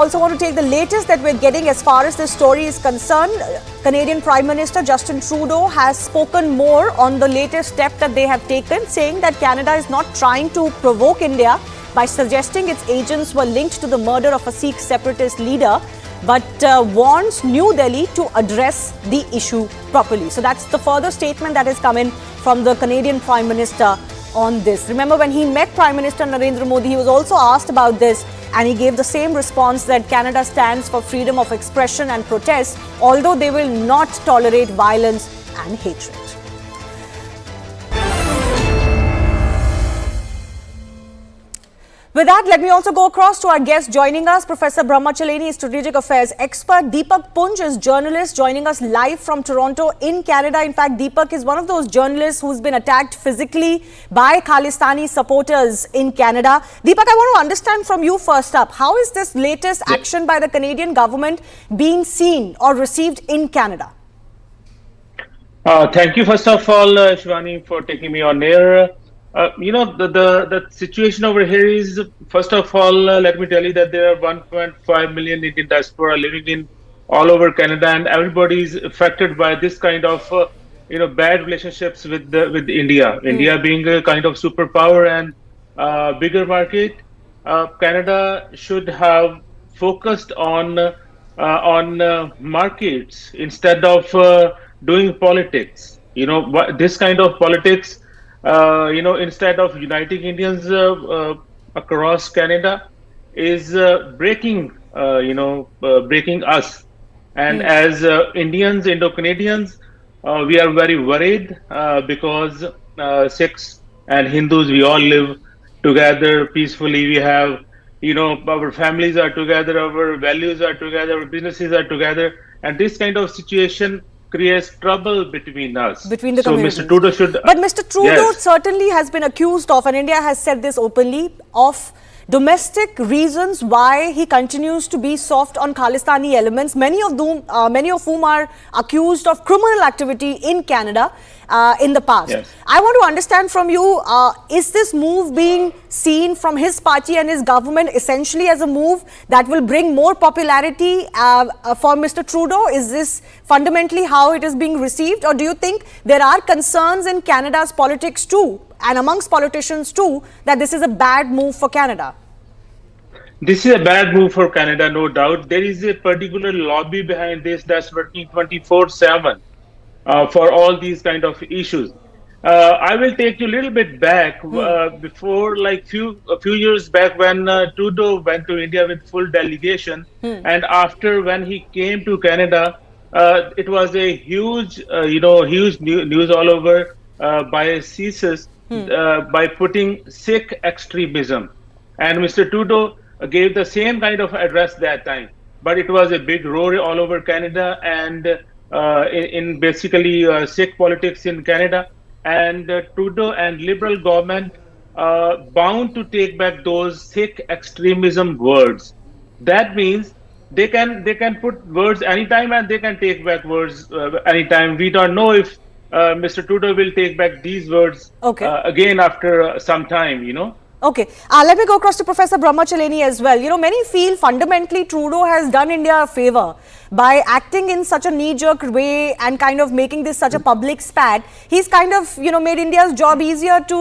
Also want to take the latest that we're getting as far as this story is concerned. Canadian Prime Minister Justin Trudeau has spoken more on the latest step that they have taken, saying that Canada is not trying to provoke India by suggesting its agents were linked to the murder of a Sikh separatist leader, but warns New Delhi to address the issue properly. So that's the further statement that has come in from the Canadian Prime Minister on this. Remember, when he met Prime Minister Narendra Modi, he was also asked about this, and he gave the same response that Canada stands for freedom of expression and protest, although they will not tolerate violence and hatred. With that, let me also go across to our guest joining us, Professor Brahmachaleni, Strategic Affairs expert. Deepak Punj is journalist joining us live from Toronto in Canada. In fact, Deepak is one of those journalists who's been attacked physically by Khalistani supporters in Canada. Deepak, I want to understand from you first up, how is this latest action by the Canadian government being seen or received in Canada? Thank you, first of all, Shivani, for taking me on air. The situation over here is, first of all, let me tell you that there are 1.5 million Indian diaspora living in all over Canada, and everybody is affected by this kind of, bad relationships with India. India being a kind of superpower and bigger market, Canada should have focused on markets instead of doing politics. This kind of politics. Instead of uniting Indians across Canada, is breaking us. And as Indians, Indo-Canadians, we are very worried because Sikhs and Hindus, we all live together peacefully. We have, our families are together, our values are together, our businesses are together. And this kind of situation creates trouble between us. Between the communities. So Mr. Trudeau should... But Mr. Trudeau certainly has been accused of, and India has said this openly, of domestic reasons why he continues to be soft on Khalistani elements, many of whom are accused of criminal activity in Canada in the past. Yes. I want to understand from you, is this move being seen from his party and his government essentially as a move that will bring more popularity for Mr. Trudeau? Is this fundamentally how it is being received, or do you think there are concerns in Canada's politics too, and amongst politicians too, that this is a bad move for Canada? This is a bad move for Canada, no doubt. There is a particular lobby behind this that's working 24/7 for all these kind of issues. I will take you a little bit back before, like a few years back, when Trudeau went to India with full delegation, and after when he came to Canada, it was a huge, huge news all over by CSIS by putting Sikh extremism, and Mr. Trudeau gave the same kind of address that time, but it was a big roar all over Canada and in basically Sikh politics in Canada, and Trudeau and Liberal government bound to take back those Sikh extremism words. That means they can put words anytime and they can take back words anytime. We don't know if Mr. Trudeau will take back these words again after some time, Okay, let me go across to Professor Brahmachaleni as well. Many feel fundamentally Trudeau has done India a favor by acting in such a knee-jerk way and kind of making this such a public spat. He's kind of, made India's job easier to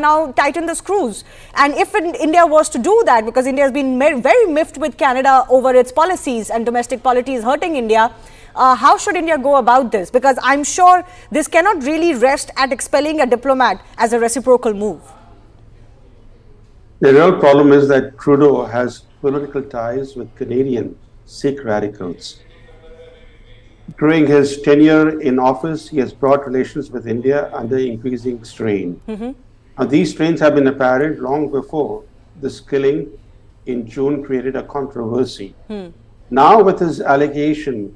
now tighten the screws. And if India was to do that, because India has been very miffed with Canada over its policies and domestic policies hurting India, how should India go about this? Because I'm sure this cannot really rest at expelling a diplomat as a reciprocal move. The real problem is that Trudeau has political ties with Canadian Sikh radicals. During his tenure in office, he has brought relations with India under increasing strain. Now, these strains have been apparent long before this killing in June created a controversy. Now, with his allegation